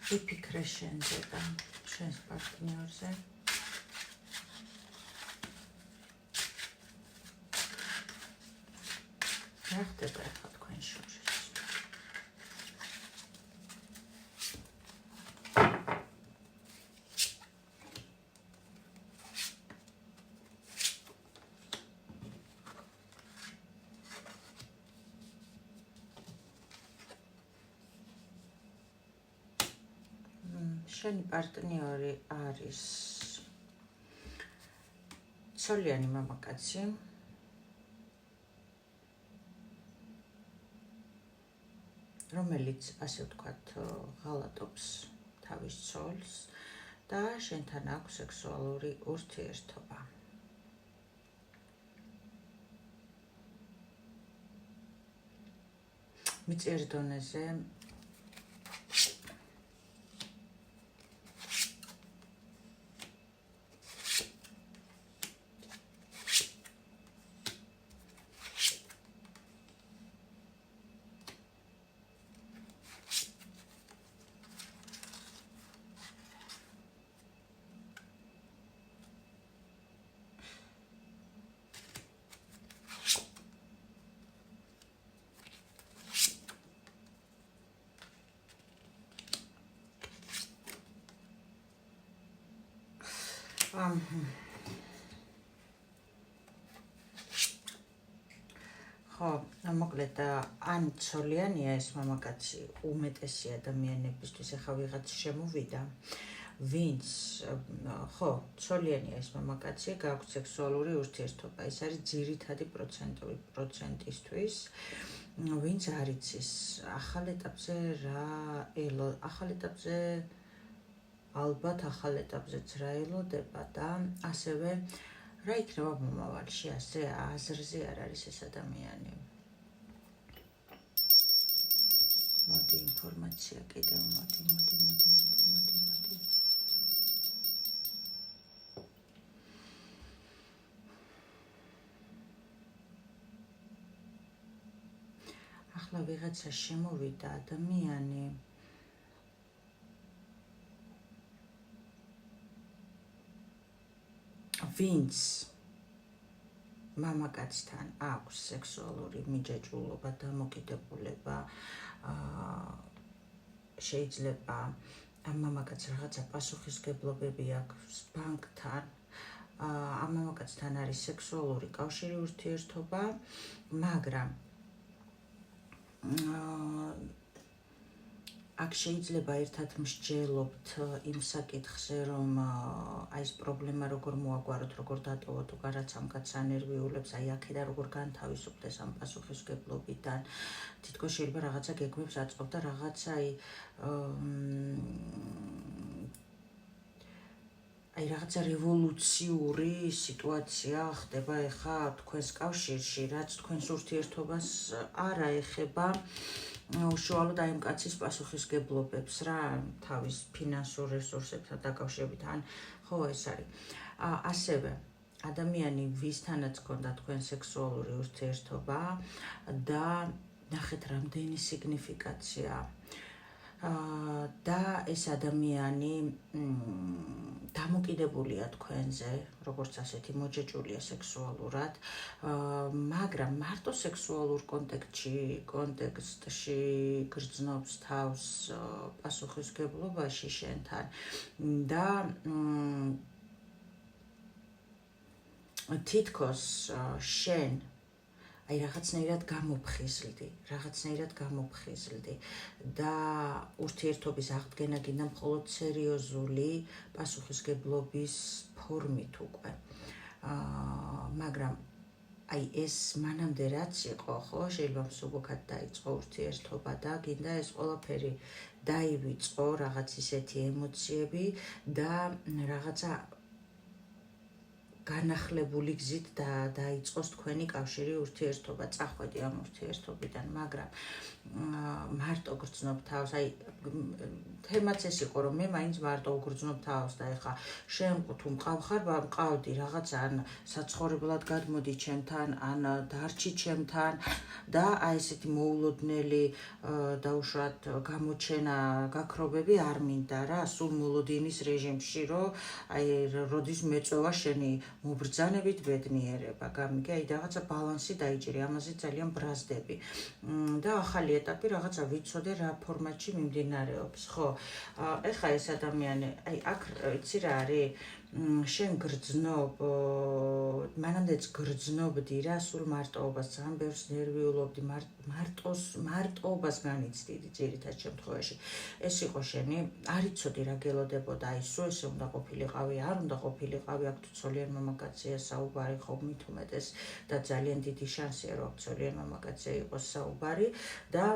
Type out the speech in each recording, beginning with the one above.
ვიფიქრე შენზე და შენს პარტნიორზე. რა ხდება ახლა თქვენ შორის? შენი პარტნიორი არის ცოლიანი მამაკაცი, რომელიც ასე ვთქვათ ღალატობს თავის ცოლს და შენთან აქვს სექსუალური ურთიერთობა. მიწიერ დონეზე ხო, მოკლედ ან ცოლიანია ეს მამაკაცი უმეტესი ადამიანებისთვის, ახლა ვიღაც შემოვიდა, ვინც ხო, ცოლიანია ეს მამაკაცი, გააქვს სექსუალური ურთიერთობა, ეს არის ძირითადი პროცენტისთვის, ვინც არ იცის ახალ ეტაპზე რა ახალ ეტაპზე ალბათ ახალ ეტაპზეც რა ელოდება და ასევე რა იქნება მომავალში, ასე აზრზე არ არის ეს ადამიანი. მოდი ინფორმაცია კიდევ, მოდი. ახლა ვიღაცა შემოვიდა ადამიანი, ვინც მამაკაცთან აქვს სექსუალური მიჯაჭვულობა, დამოკიდებულება, შეიძლება ამ მამაკაცს რაღაცა პასუხისმგებლობები აქვს ბანკთან, ამ მამაკაცთან არის სექსუალური კავშირი, ურთიერთობა, მაგრამ აქ შეიძლება ერთად მსჯელობთ იმ საკითხზე, რომ აი ეს პრობლემა როგორ მოაგვაროთ, როგორ დატოვოთ, უკან ამ კაცს ანერვიულებს, აი აქედან როგორ განთავისუფლდეს ამ პასუხისმგებლობიდან. თითქოს შეიძლება რაღაცა გეგმებს აწყობ და რაღაცა აი რაღაცა რევოლუციური სიტუაცია ხდება ეხა თქვენს კავშირში, რაც თქვენს ურთიერთობას არ აეხება უშუალოდ აი ამ კაცის პასუხისმგებლობებს რა, თავის ფინანსურ რესურსებთან დაკავშირებით, ან ხო ეს არის. ასევე ადამიანი, ვისთანაც გქონდა თქვენ სექსუალური ურთიერთობა და ნახეთ რამდენი სიგნიფიკაცია და ეს ადამიანი დამოკიდებულია თქვენზე, როგორც ასეთი მოჯაჭვულია სექსუალურად, მაგრამ მარტო სექსუალურ კონტექსტში გრძნობს თავს პასუხისმგებლობაში შენთან და თითქოს შენ აი რაღაცნაირად გამოფხიზლდი და ურთიერთობის აღდგენა გინდა მხოლოდ სერიოზული პასუხისმგებლობის ფორმით უკვე. მაგრამ აი ეს მანამდე რაც იყო, ხო, შეიძლება მსუბუქად დაიწყო ურთიერთობა და გინდა ეს ყველაფერი დაივიწყო რაღაც ისეთი ემოციები და რაღაცა განახლებული გზით დაიწყოს თქვენი კავშირი ურთიერთობა, წახვედი ამ ურთიერთობიდან, მაგრამ მარტო გრძნობ თავს, აი თემაც ეს იყო, რომ მე მაინც მარტო უგრძნობ თავს და ეხა შენ თუ მყავხარ, მყავდი რაღაცა ან საცხოვრებლად გადმოდი ჩემთან, ან დარჩი ჩემთან და აი ესეთი მოულოდნელი დაუშვათ გამოჩენა გაქრობები არ მინდა რა, სულ მოლოდინის რეჟიმში, რომ აი როდის მეწევა შენი მობრძანებით ბედნიერება, გამიგე, აი რაღაცა ბალანსი დაიჭირი, ამაზე ძალიან ბრაზდები და ახალი ეტაპი რაღაცა ვიცოდე რა ფორმატში მიმდინარეობს, ხო? ეხა ეს ადამიანი, აი აქ იცი რა არის, შენ გრძნობ, მანამდეც გრძნობდი რა, სულ მარტოობას, ძალიან ბევრს ნერვიულობდი, მარტოობას განიცდიდი ძირითად შემთხვევაში. ეს იყო შენი, არ იცოდი რა გელოდებოდა, აი სულ ესე უნდა ყოფილიყავი, არ უნდა ყოფილიყავი, აქ თუ ცოლიერ მამაკაცია საუბარი, ხო მით უმეტეს და ძალიან დიდი შანსია, რომ აქ ცოლიერ მამაკაცია იყოს საუბარი და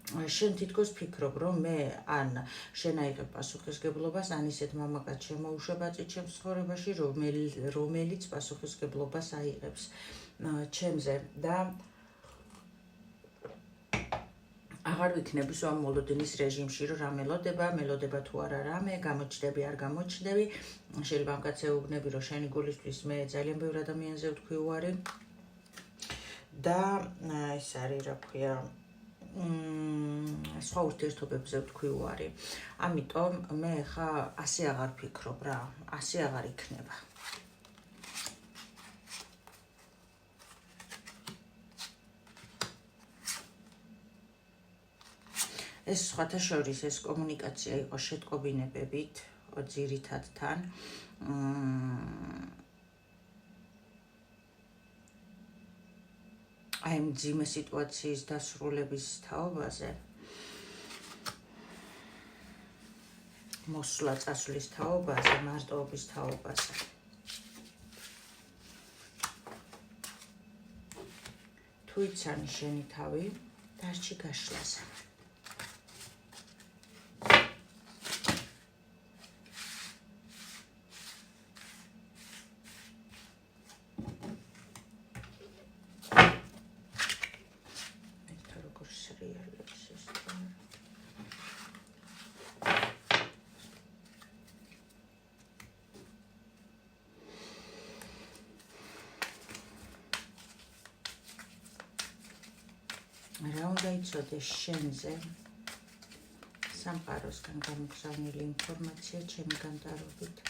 შენ თითქოს ფიქრობ, რომ მე ან შენ აიღებ პასუხისგებლობას, ან ისეთ მამაკაც შემოუშვება ჩემს ცხოვრებაში, რომელიც პასუხისგებლობას აიღებს ჩემზე და აღარ ვიქნები სულ მოლოდინის რეჟიმში, რომ რა მელოდება თუ არა რამე, გამოჩდები, არ გამოჩდები, შეიძლება ამ კაცს ეუბნები, რომ შენი გულისთვის მე ძალიან ბევრ ადამიანზე ვთქვი უარი და ეს არის რა ქვია სხვა ურთიერთობებზე ვთქვი უარი. ამიტომ მე ხა ასე აღარ ფიქრობ რა, ასე აღარ იქნება. ეს სხვათა შორის ეს კომუნიკაცია იყო შეტყობინებებით, ძირითად თან. აი მძიმე სიტუაციის დასრულების თაობაზე, მოსვლა წასვლის თაობაზე, მარტოობის თაობაზე. თუ იცანი შენი თავი, დარჩი გაშლაზე. რა უნდა იცოდე შენზე სამყაროსგან გამოგზავნილი ინფორმაცია ჩემი განტარობით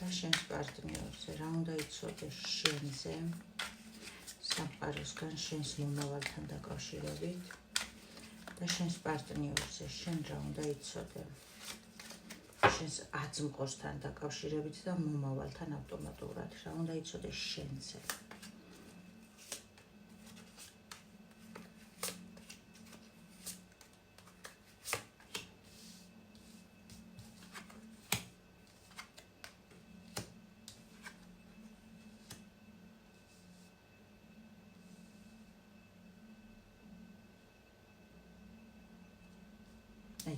და შენს პარტნიორზე რა უნდა იცოდე შენზე სამყაროსგან შენს მომავალთან დაკავშირებით და შენს პარტნიორზე შენ რა უნდა იცოდე შენს აწმყოსთან დაკავშირებით და მომავალთან ავტომატურად რა უნდა იცოდე შენზე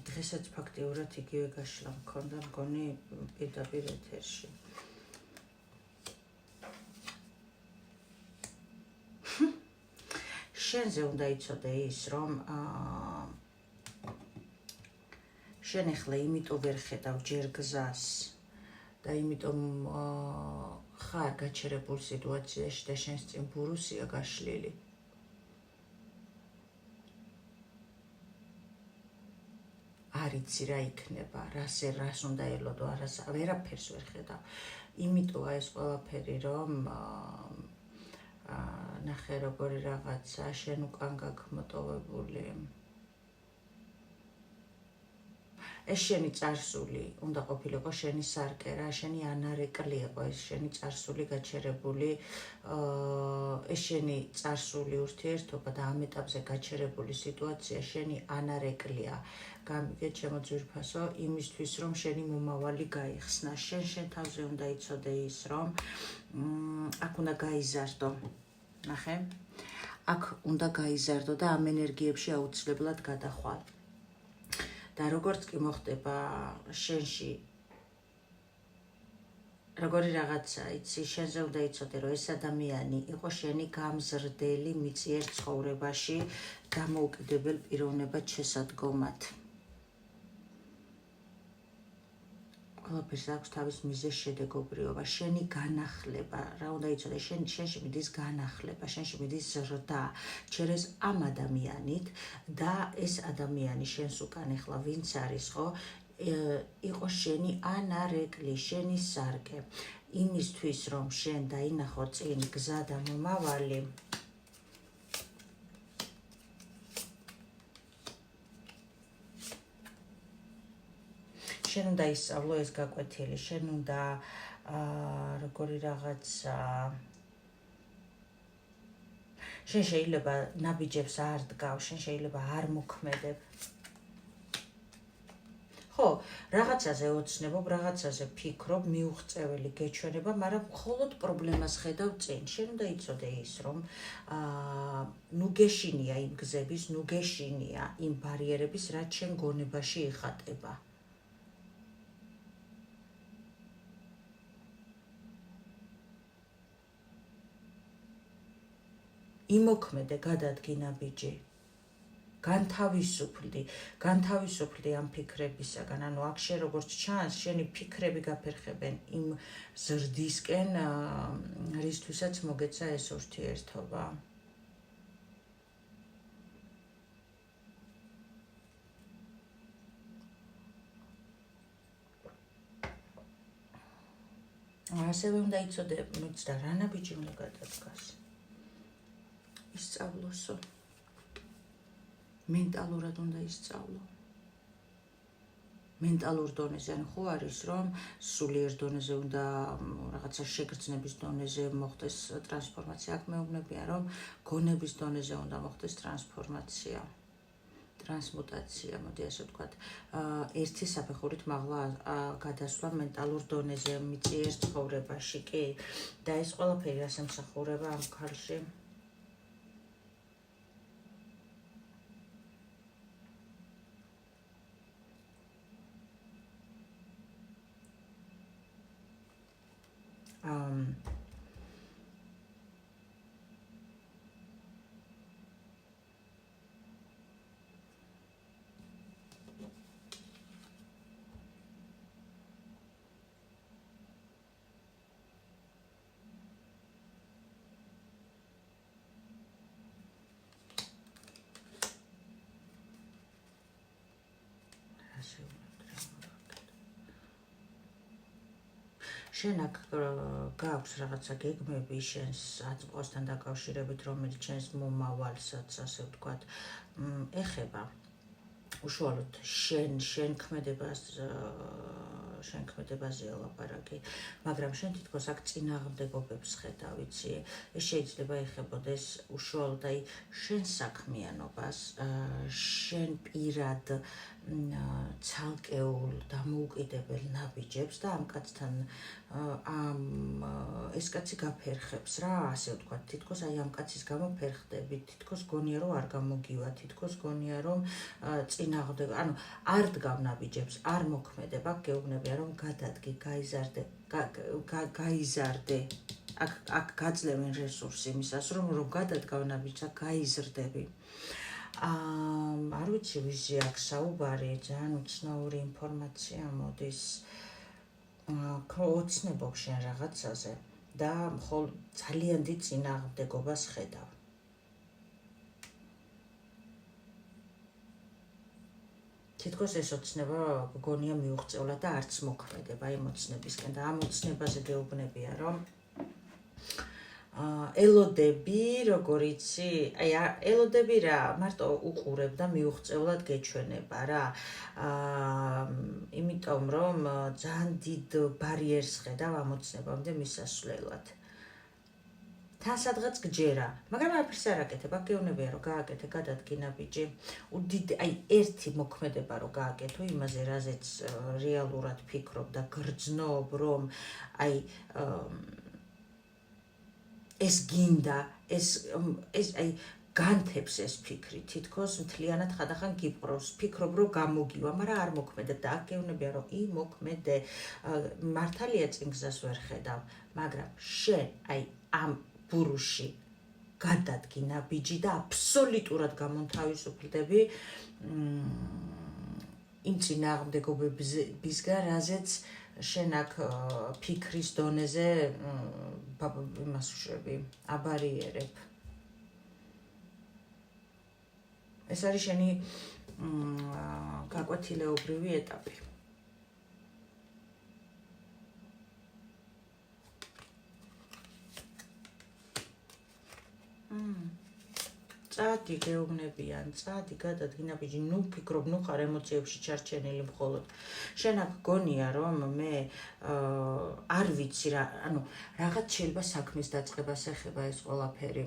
დღესაც ფაქტიურად იგივე გაშლა მქონდა მგონი პირდაპირ ეთერში. შენზე უნდა იცოდე ის, რომ შენ ახლა იმიტომ ვერ ხედავ ჯერ გზას და იმიტომ ხარ გაჩერებულ სიტუაციაში და შენს წინ ბურუსია გაშლილი. არ იცი რა იქნება, რას უნდა ელოდო, ვერაფერს ვერ ხედავ. იმიტომ ეს ყველაფერი, რომ ნახე როგორი რაღაცა შენ უკან გაგმოტოვებული. ეს შენი წარსული უნდა ყოფილიყო შენი სარკე რა, შენი ანარეკლი იყო ეს შენი წარსული გაჩერებული, ეს შენი წარსული ურთიერთობა და ამ ეტაპზე გაჩერებული სიტუაცია შენი ანარეკლია. გამიგე ჩემო ძვირფასო, იმისთვის რომ შენი მომავალი გაიხსნა. შენ თავზე უნდა იცოდე ის, რომ აქ უნდა გაიზარდო. ნახე? აქ უნდა გაიზარდო და ამ ენერგიებში აუცილებლად გადახვალ. და როგორც კი მოხდება შენში როგორი რაღაცა, იცი, შენზე უნდა იცოდე, რომ ეს ადამიანი იყო შენი გამზრდელი მიწიერ ცხოვრებაში დამოუკიდებელ პიროვნებად შესადგომად. ყველაფერს აქვს თავის მიზეზ შედეგობრივობა, შენი განახლება, რა უნდა იცოდე, შენში მიდის განახლება, შენში მიდის ზრდა, ჩერეს ამ ადამიანით და ეს ადამიანი შენს უკან ეხლა ვინც არის, ხო? იყო შენი ანარეკლი, შენი სარკე. იმისთვის, რომ შენ დაინახო წინ გზა და მომავალი, შენ უნდა ისწავლო ეს გაკვეთილი, შენ უნდა როგორი რაღაცა, შენ შეიძლება ნაბიჯებს არ დგავ, შენ შეიძლება არ მოქმედებ. ხო, რაღაცაზე ოცნებობ, რაღაცაზე ფიქრობ, მიუღწეველი გეჩვენება, მაგრამ მხოლოდ პრობლემას ხედავ წინ. შენ უნდა იცოდე ის, რომ ნუ გეშინია იმ გზების, ნუ გეშინია იმ ბარიერების, რაც შენ გონებაში იხატება. იმოქმედე, გადადგი ნაბიჯი. განთავისუფლდი ამ ფიქრებისაგან, ანუ აქ შენ როგორც ჩანს, შენი ფიქრები გაფერხებენ იმ ზრდისკენ, რისთვისაც მოგეცა ეს ურთიერთობა. ასევე უნდა იცოდე, მიცდა რა ნაბიჯი უნდა გადადგას. ისწავლოსო. მენტალურად უნდა ისწავლო. მენტალურ დონეზე, ან ხო არის, რომ სულიერ დონეზე უნდა რაღაცა შეგრძნების დონეზე მოხდეს ტრანსფორმაცია, აქ მეუბნებიან, რომ გონების დონეზე უნდა მოხდეს ტრანსფორმაცია, ტრანსმუტაცია, მოდი ასე ვთქვათ, ერთი საფეხურით მაღლა გადასვლა მენტალურ დონეზე, მიწიერ ცხოვრებაში, კი, და ეს ყველაფერი რას ემსახურება ამ ქალში? შენ აქ გაქვს რაღაცა გეგმები შენს აწმყოსთან დაკავშირებით, რომელიც შენს მომავალსაც, ასე ვთქვათ, ეხება. უშუალოდ შენ ქმედებაზეა ლაპარაკი, მაგრამ შენ თითქოს აქ წინააღმდეგობებს ხედავ, იცი? ეს შეიძლება ეხებოდეს უშუალოდ აი შენ საქმიანობას, შენ პირად ცალკეულ დამოუკიდებელ ნაბიჯებს და ამ კაცთან ეს კაცი გაფერხებს რა, ასე ვთქვათ, თითქოს აი ამ კაცის გამო ფერხდებით, თითქოს გონია რომ არ გამოგივა, თითქოს გონია რომ წინააღმდეგ, ანუ არ დგავ ნაბიჯებს, არ მოქმედებ, აქ გეუბნებიან რომ გადადგი, გაიზარდე. აქ გაძლევენ რესურსი იმისას, რომ გადადგავ ნაბიჯს, აქ გაიზრდები. არ ვიცი ვიზი აქ საუბარი, ძალიან უცნაური ინფორმაცია მოდის. ოცნებობ შენ რაღაცაზე და მხოლოდ ძალიან დიდ წინააღმდეგობას ხედავ. თითქოს ეს ოცნება გონია მიუღწევლა და არც მოქმედება იმ ოცნებისკენ და ამ ოცნებაზე გეუბნებია, რომ ელოდები, როგორ იცი, აი ელოდები რა, მარტო უყურებ და მიუღწევლად გეჩვენება რა. იმიტომ რომ ძალიან დიდ ბარიერს ხედავ ამ ოცნებამდე მისასვლელად. თან სადღაც გჯერა, მაგრამ არაფერს არ აკეთებ, აქ გეუბნებია რომ გააკეთე, გადადგი ნაბიჯი. აი ერთი მოქმედება რომ გააკეთო იმაზე, რაზეც რეალურად ფიქრობ და გრძნობ, რომ აი ეს გინდა, ეს აი განთებს ეს ფიქრი, თითქოს მთლიანად ხანდახან გიპყრობს, ფიქრობ რომ გამოგივა, მაგრამ არ მოქმედებ და აქ გეუბნებიან რომ იმოქმედე, მართალია წინ გზას ვერ ხედავ, მაგრამ შენ აი ამ ბურუში გადადგინა ბიჯი და აბსოლუტურად გამონთავისუფლდები იმ წინააღმდეგობებისგან, რაზეც შენ აქ ფიქრის დონეზე იმას უშვები, აბარიერებ. ეს არის შენი გაკვეთილეობრივი ეტაპი. წადი გეუბნებიან, წადი გადადგინა ბიჯი, ნუ ფიქრობ, ნუ ხარ ემოციებში ჩარჩენილი მხოლოდ. შენ აქ გონია რომ მე არ ვიცი რა, ანუ რაღაც შეიძლება საქმის დაწყებას ეხება ეს ყველაფერი.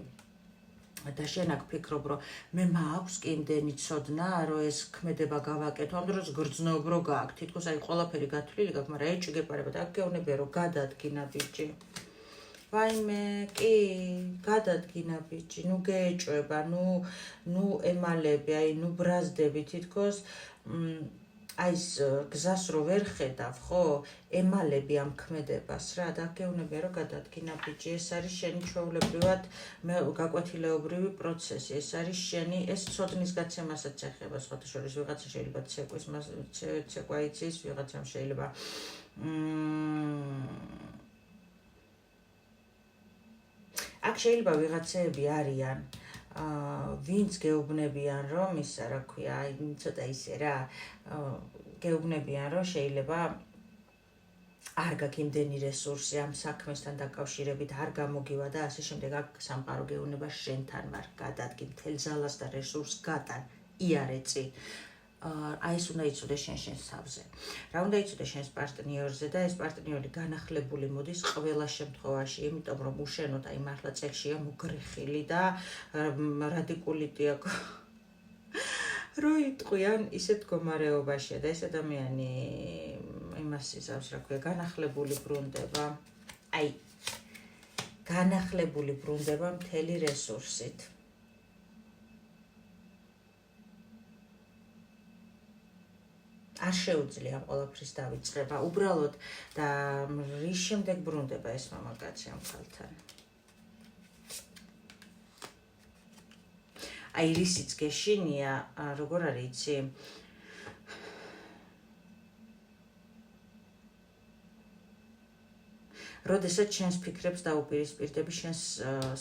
და შენ აქ ფიქრობ რომ მე მაქვს კი იმდენი ცოდნა რომ ეს ქმედება გავაკეთო, ამ დროს გრძნობ რომ გააქვს, თითქოს აი ყველაფერი გათვლილი გაქვს, მაგრამ ეჭვი გეპარება და აქ გეუბნებიან რომ გადადგინა ბიჯი. ვაიმე, კი, გადადგინა ბიჯი, ნუ გეეჭვება, ნუ ემალები, აი ნუ ბრაზდები თითქოს აი ეს გზას რო ვერ ხედავ, ხო? ემალები ამ ქმედებას რა და გეუბნებიან რომ გადადგინა ბიჯი, ეს არის შენი ჩვეულებრივად გაკვეთილეობრივი პროცესი, ეს არის შენი ეს ცოდნის გაცემასაც ეხება, სხვათა შორის ვიღაცა შეიძლება ცეკვა იცის, ვიღაცამ შეიძლება აქ შეიძლება ვიღაცეები არიან, ვინც გეუბნებიან რომ ისა რა ქვია, აი ცოტა ისე რა, გეუბნებიან რომ შეიძლება არ გაქვს იმდენი რესურსი ამ საქმესთან დაკავშირებით, არ გამოგივა და ასე შემდეგ. აქ სამყარო გეუბნება შენთან ვარ, გადადგინ მთელ ძალას და რესურსს გატან, იარეწი. აი ეს უნდა იცოდეს შენს თავზე. რა უნდა იცოდეს შენს პარტნიორზე და ეს პარტნიორი განახლებული მოდის ყველა შემთხვევაში, იმიტომ რომ უშენოდ აი მართლა წელშია მოგრეხილი და რადიკულიტი აქ რო იტყვიან ისეთ მდგომარეობაშია და ეს ადამიანი იმას იზავს, რა ქვია, განახლებული ბრუნდება. აი განახლებული ბრუნდება მთელი რესურსით. არ შეუძლია ყველაფრის დავიწყება, უბრალოდ და რის შემდეგ ბრუნდება ეს მამაკაცი ამ ხალთან. აი რისიც გეშინია, როგორ არის იცი? როდესაც შენს ფიქრებს დაუპირისპირდები შენს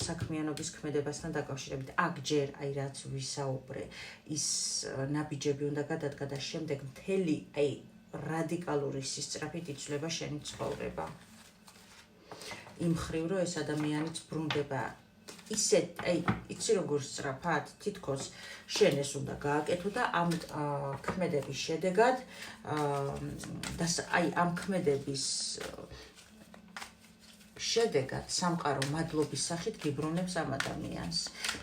საქმიანობის ქმედებასთან დაკავშირებით, აქ ჯერ აი რაც ვისაუბრე, ის ნაბიჯები უნდა გადადგა და შემდეგ მთელი აი რადიკალური სისწრაფით იცვლება შენი ცხოვრება. იმ ხრივ რომ ეს ადამიანიც ბრუნდება ისეთ, აი იცი როგორ სწრაფად, თითქოს შენ ეს უნდა გააკეთო და ამ ქმედების შედეგად და აი ამ ქმედების შედეგად სამყარო მადლობის სახით გიბრუნებს ამ ადამიანს.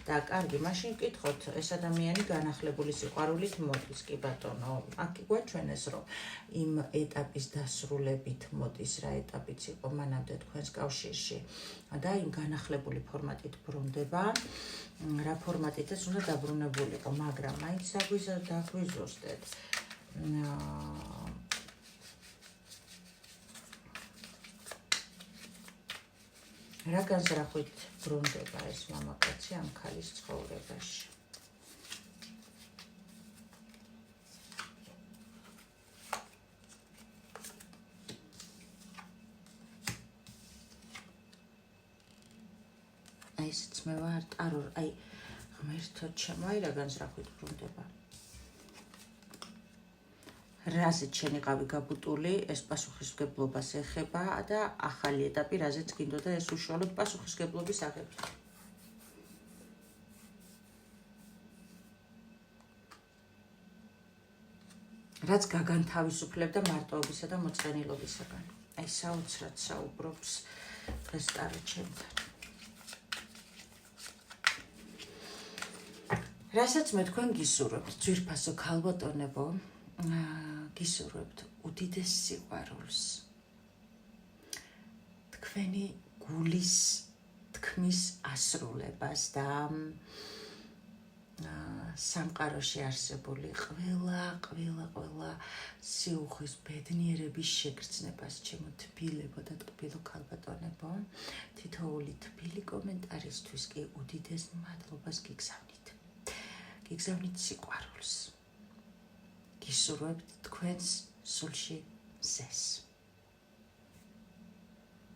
და კარგი, მაშინ ვკითხოთ, ეს ადამიანი განახლებული სიყვარულით მოდის, კი ბატონო, აქ გვაჩვენეს, რომ იმ ეტაპის დასრულებით მოდის, რა ეტაპიც იყო მანამდე თქვენს კავშირში და იმ განახლებული ფორმატით ბრუნდება, რა ფორმატითაც უნდა დაბრუნებულიყო, მაგრამ მაინც დაგვიზუსტეთ. რა განზრახვით ბრუნდება ეს მამაკაცი ამ ქალის ცხოვრებაში? აი ესეც მე ვარ, ტარო, აი ღმერთო ჩემო, აი რა განზრახვით ბრუნდება? რაზეც შენიყავი გაბუტული, ეს პასუხისმგებლობას ეხება და ახალი ეტაპი, რაზეც გინდოდა ეს უშუალოდ პასუხისმგებლობის აღება. რაც გაგანთავისუფლებდა მარტოობისა და მოწყენილობისაგან. აი საოცრად საუბრობს დღეს ტარო ჩემთან. რასაც მე თქვენ გისურვებთ, ძვირფასო ქალბატონებო, გისურვებთ უდიდეს სიყვარულს, თქვენი გულის თქმის ასრულებას და სამყაროში არსებული ყველა სიუხვის ბედნიერების შეგრძნებას ჩემო თბილებო და ტკბილო ქალბატონებო, თითოეული თბილი კომენტარისთვის კი უდიდეს მადლობას გიგზავნით. გიგზავნით სიყვარულს. გისურვებთ თქვენს სულში მზეს.